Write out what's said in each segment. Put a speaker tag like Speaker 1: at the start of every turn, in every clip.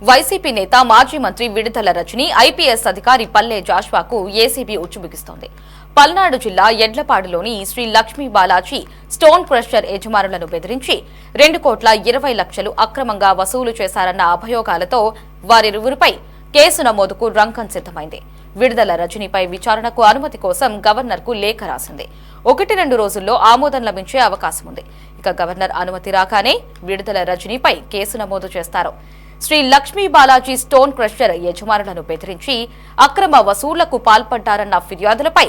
Speaker 1: YCP నేత మాజీ మంత్రి విడుదల రజని ఐపీఎస్ అధికారి పల్లె జాష్వాకు ఏసీబీ ఉచ్చుబిగిస్తోంది. పల్నాడు జిల్లా ఎడ్లపాడులోని శ్రీ లక్ష్మీ బాలాజీ స్టోన్ క్రషర్ యజమానులను బెదిరించి 2,20,00,000 అక్రమంగా వసూలు చేశారన్న అభియోగాలతో వారిరువురిపై కేసు నమోదుకు రంగం సిద్దమైంది. విడుదల రజనీపై విచారణకు అనుమతి కోసం గవర్నర్కు లేఖ రాసింది. 1-2 రోజుల్లో ఆమోదం లభించే అవకాశం ఉంది. ఇక గవర్నర్ అనుమతి రాగానే విడుదల రజనీపై కేసు నమోదు చేస్తారు. శ్రీ లక్ష్మీ బాలాజీ స్టోన్ క్రషర్ యజమానులను బెదిరించి అక్రమ వసూళ్లకు పాల్పడ్డారన్న ఫిర్యాదులపై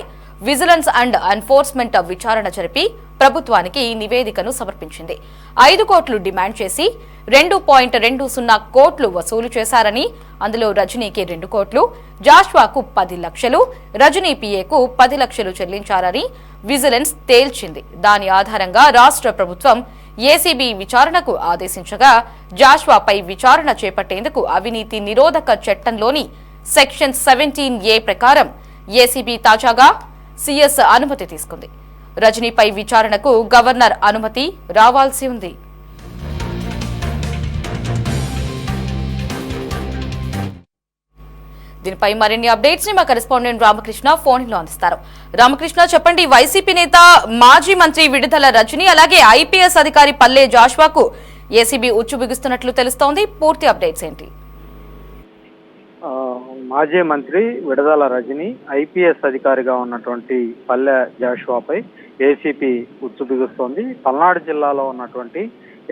Speaker 1: విజిలెన్స్ అండ్ ఎన్ఫోర్స్మెంట్ విచారణ జరిపి ప్రభుత్వానికి నివేదికను సమర్పించింది. 5 కోట్లు డిమాండ్ చేసి 2.20 కోట్లు వసూలు చేశారని, అందులో రజనీకి 2 కోట్లు, జాష్వాకు 10 లక్షలు, రజనీ పీఏకు 10 లక్షలు చెల్లించారని విజిలెన్స్ తేల్చింది. దాని ఆధారంగా రాష్ట్ర ప్రభుత్వం ఏసీబీ విచారణకు ఆదేశించగా జాష్వాపై విచారణ చేపట్టేందుకు అవినీతి నిరోధక చట్టంలోని సెక్షన్ 17A ప్రకారం ఏసీబీ తాజాగా సీఎస్ అనుమతి తీసుకుంది. రజనీపై విచారణకు గవర్నర్ అనుమతి రావాల్సి ఉంది. దీనిపై మరిన్ని అప్డేట్స్ ని మా కరెస్పాండెంట్ రామకృష్ణ ఫోన్ లో అందిస్తారు. రామకృష్ణ, చెప్పండి, వైసీపీ నేత మాజీ మంత్రి విడుదల రజని అలాగే ఐపీఎస్ అధికారి పల్లె జాష్వాకు ఏసీబీ ఉచ్చు బిగుస్తున్నట్లు తెలుస్తోంది. పూర్తి అప్డేట్స్ ఏంటి?
Speaker 2: మాజీ మంత్రి విడుదల రజని, ఐపీఎస్ అధికారిగా ఉన్నటువంటి పల్లె జాష్వాపై ఏసీపీ ఉచ్చు బిగుస్తోంది. పల్నాడు జిల్లాలో ఉన్నటువంటి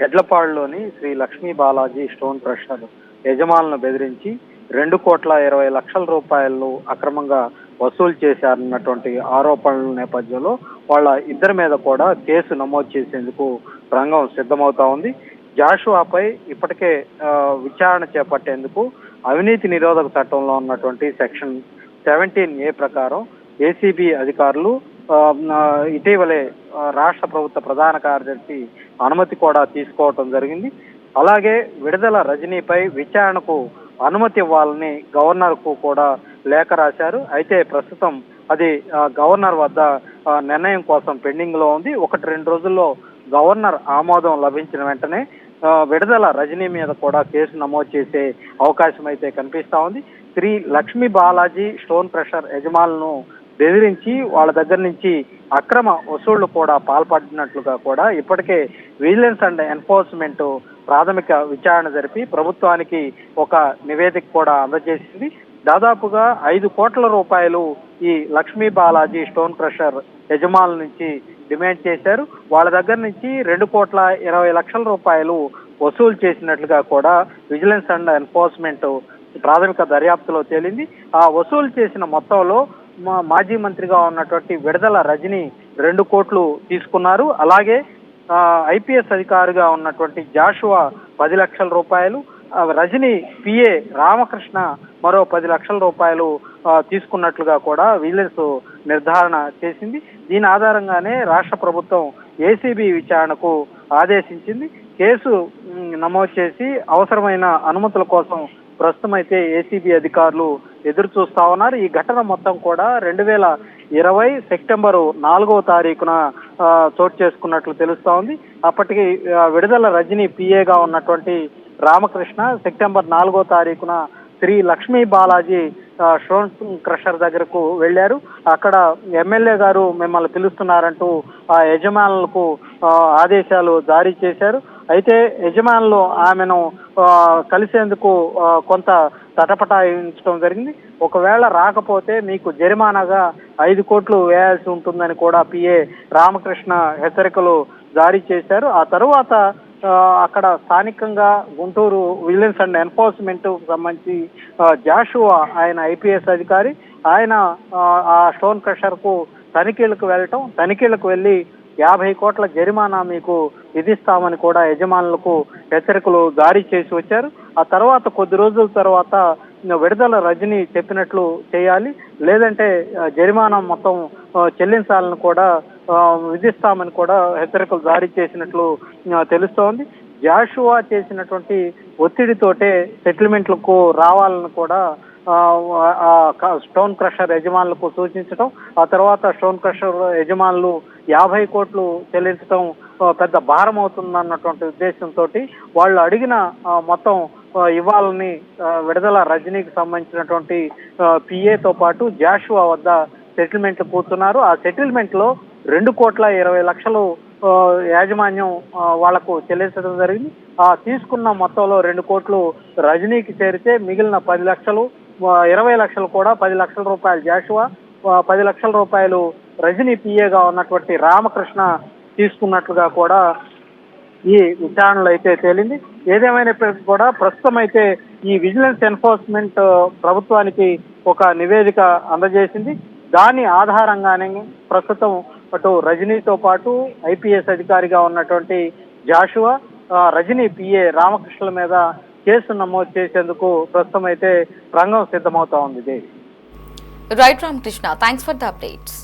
Speaker 2: ఎడ్లపాడులోని శ్రీ లక్ష్మీ బాలాజీ స్టోన్ క్రషర్ యజమానులను బెదిరించి 2,20,00,000 రూపాయలు అక్రమంగా వసూలు చేశారన్నటువంటి ఆరోపణల నేపథ్యంలో వాళ్ళ ఇద్దరి మీద కూడా కేసు నమోదు చేసేందుకు రంగం సిద్ధమవుతా ఉంది. జాషువాపై ఇప్పటికే విచారణ చేపట్టేందుకు అవినీతి నిరోధక చట్టంలో ఉన్నటువంటి సెక్షన్ 17A ప్రకారం ఏసీబీ అధికారులు ఇటీవలే రాష్ట్ర ప్రభుత్వ ప్రధాన కార్యదర్శి అనుమతి కూడా తీసుకోవటం జరిగింది. అలాగే విడుదల రజనీపై విచారణకు అనుమతి ఇవ్వాలని గవర్నర్ కు కూడా లేఖ రాశారు. అయితే ప్రస్తుతం అది గవర్నర్ వద్ద నిర్ణయం కోసం పెండింగ్ లో ఉంది. 1-2 రోజుల్లో గవర్నర్ ఆమోదం లభించిన వెంటనే విడుదల రజనీ మీద కూడా కేసు నమోదు చేసే అవకాశం అయితే కనిపిస్తా ఉంది. శ్రీ లక్ష్మీ బాలాజీ స్టోన్ క్రషర్ యజమానులను బెదిరించి వాళ్ళ దగ్గర నుంచి అక్రమ వసూళ్లు కూడా పాల్పడినట్లుగా కూడా ఇప్పటికే విజిలెన్స్ అండ్ ఎన్ఫోర్స్మెంట్ ప్రాథమిక విచారణ జరిపి ప్రభుత్వానికి ఒక నివేదిక కూడా అందజేసింది. దాదాపుగా 5 కోట్ల రూపాయలు ఈ లక్ష్మీ బాలాజీ స్టోన్ క్రషర్ యజమానుల నుంచి డిమాండ్ చేశారు. వాళ్ళ దగ్గర నుంచి 2,20,00,000 రూపాయలు వసూలు చేసినట్లుగా కూడా విజిలెన్స్ అండ్ ఎన్ఫోర్స్మెంట్ ప్రాథమిక దర్యాప్తులో తేలింది. ఆ వసూలు చేసిన మొత్తంలో మాజీ మంత్రిగా ఉన్నటువంటి విడుదల రజని 2 కోట్లు తీసుకున్నారు. అలాగే ఐపీఎస్ అధికారిగా ఉన్నటువంటి జాషువా 10 లక్షల రూపాయలు, రజని పిఏ రామకృష్ణ మరో 10 లక్షల రూపాయలు తీసుకున్నట్లుగా కూడా విజిలెన్స్ నిర్ధారణ చేసింది. దీని ఆధారంగానే రాష్ట్ర ప్రభుత్వం ఏసీబీ విచారణకు ఆదేశించింది. కేసు నమోదు చేసి అవసరమైన అనుమతుల కోసం ప్రస్తుతం అయితే ఏసీబీ అధికారులు ఎదురు చూస్తా ఉన్నారు. ఈ ఘటన మొత్తం కూడా 2020 సెప్టెంబర్ 4వ తారీఖున చోటు చేసుకున్నట్లు తెలుస్తా ఉంది. అప్పటికి విడుదల రజని పిఏగా ఉన్నటువంటి రామకృష్ణ సెప్టెంబర్ 4వ తారీఖున శ్రీ లక్ష్మీ బాలాజీ స్టోన్ క్రషర్ దగ్గరకు వెళ్లారు. అక్కడ ఎమ్మెల్యే గారు మిమ్మల్ని పిలుస్తున్నారంటూ ఆ యజమానులకు ఆదేశాలు జారీ చేశారు. అయితే యజమానులు ఆమెను కలిసేందుకు కొంత తటపటాయించడం జరిగింది. ఒకవేళ రాకపోతే మీకు జరిమానాగా 5 కోట్లు వేయాల్సి ఉంటుందని కూడా పిఏ రామకృష్ణ హెచ్చరికలు జారీ చేశారు. ఆ తరువాత అక్కడ స్థానికంగా గుంటూరు విజిలెన్స్ అండ్ ఎన్ఫోర్స్మెంట్ సంబంధించి జాషువా ఆయన ఐపీఎస్ అధికారి ఆయన ఆ స్టోన్ క్రషర్ కు తనిఖీలకు వెళ్ళటం, తనిఖీలకు వెళ్లి 50 కోట్ల జరిమానా మీకు విధిస్తామని కూడా యజమానులకు హెచ్చరికలు జారీ చేసి వచ్చారు. ఆ తర్వాత కొద్ది రోజుల తర్వాత విడుదల రజని చెప్పినట్లు చేయాలి, లేదంటే జరిమానా మొత్తం చెల్లించాలని కూడా విధిస్తామని కూడా హెచ్చరికలు జారీ చేసినట్లు తెలుస్తోంది. జాషువా చేసినటువంటి ఒత్తిడితోటే సెటిల్మెంట్లకు రావాలని కూడా స్టోన్ క్రషర్ యజమానులకు సూచించడం, ఆ తర్వాత స్టోన్ క్రషర్ యజమానులు 50 కోట్లు చెల్లించడం పెద్ద భారం అవుతుందన్నటువంటి ఉద్దేశంతో వాళ్ళు అడిగిన మొత్తం ఇవ్వాలని విడుదల రజనీకి సంబంధించినటువంటి పిఏతో పాటు జాషువా వద్ద సెటిల్మెంట్లు కూర్చున్నారు. ఆ సెటిల్మెంట్ లో 2,20,00,000 యాజమాన్యం వాళ్లకు చెల్లించడం జరిగింది. ఆ తీసుకున్న మొత్తంలో 2 కోట్లు రజనీకి చేరితే మిగిలిన 10 లక్షలు 20 లక్షలు కూడా 10 లక్షల రూపాయలు జాషువా 10 లక్షల రూపాయలు రజనీ పిఏగా ఉన్నటువంటి రామకృష్ణ తీసుకున్నట్లుగా కూడా ఈ విచారణలో అయితే తేలింది. ఏదేమైనప్పటికీ కూడా ప్రస్తుతం అయితే ఈ విజిలెన్స్ ఎన్ఫోర్స్మెంట్ ప్రభుత్వానికి ఒక నివేదిక అందజేసింది. దాని ఆధారంగానే ప్రస్తుతం అటు రజనీతో పాటు ఐపీఎస్ అధికారిగా ఉన్నటువంటి జాషువా రజనీ పిఏ రామకృష్ణుల మీద కేసు నమోదు చేసేందుకు ప్రస్తుతం అయితే రంగం సిద్ధమవుతా ఉంది.
Speaker 1: Right Ramakrishna, thanks for the updates.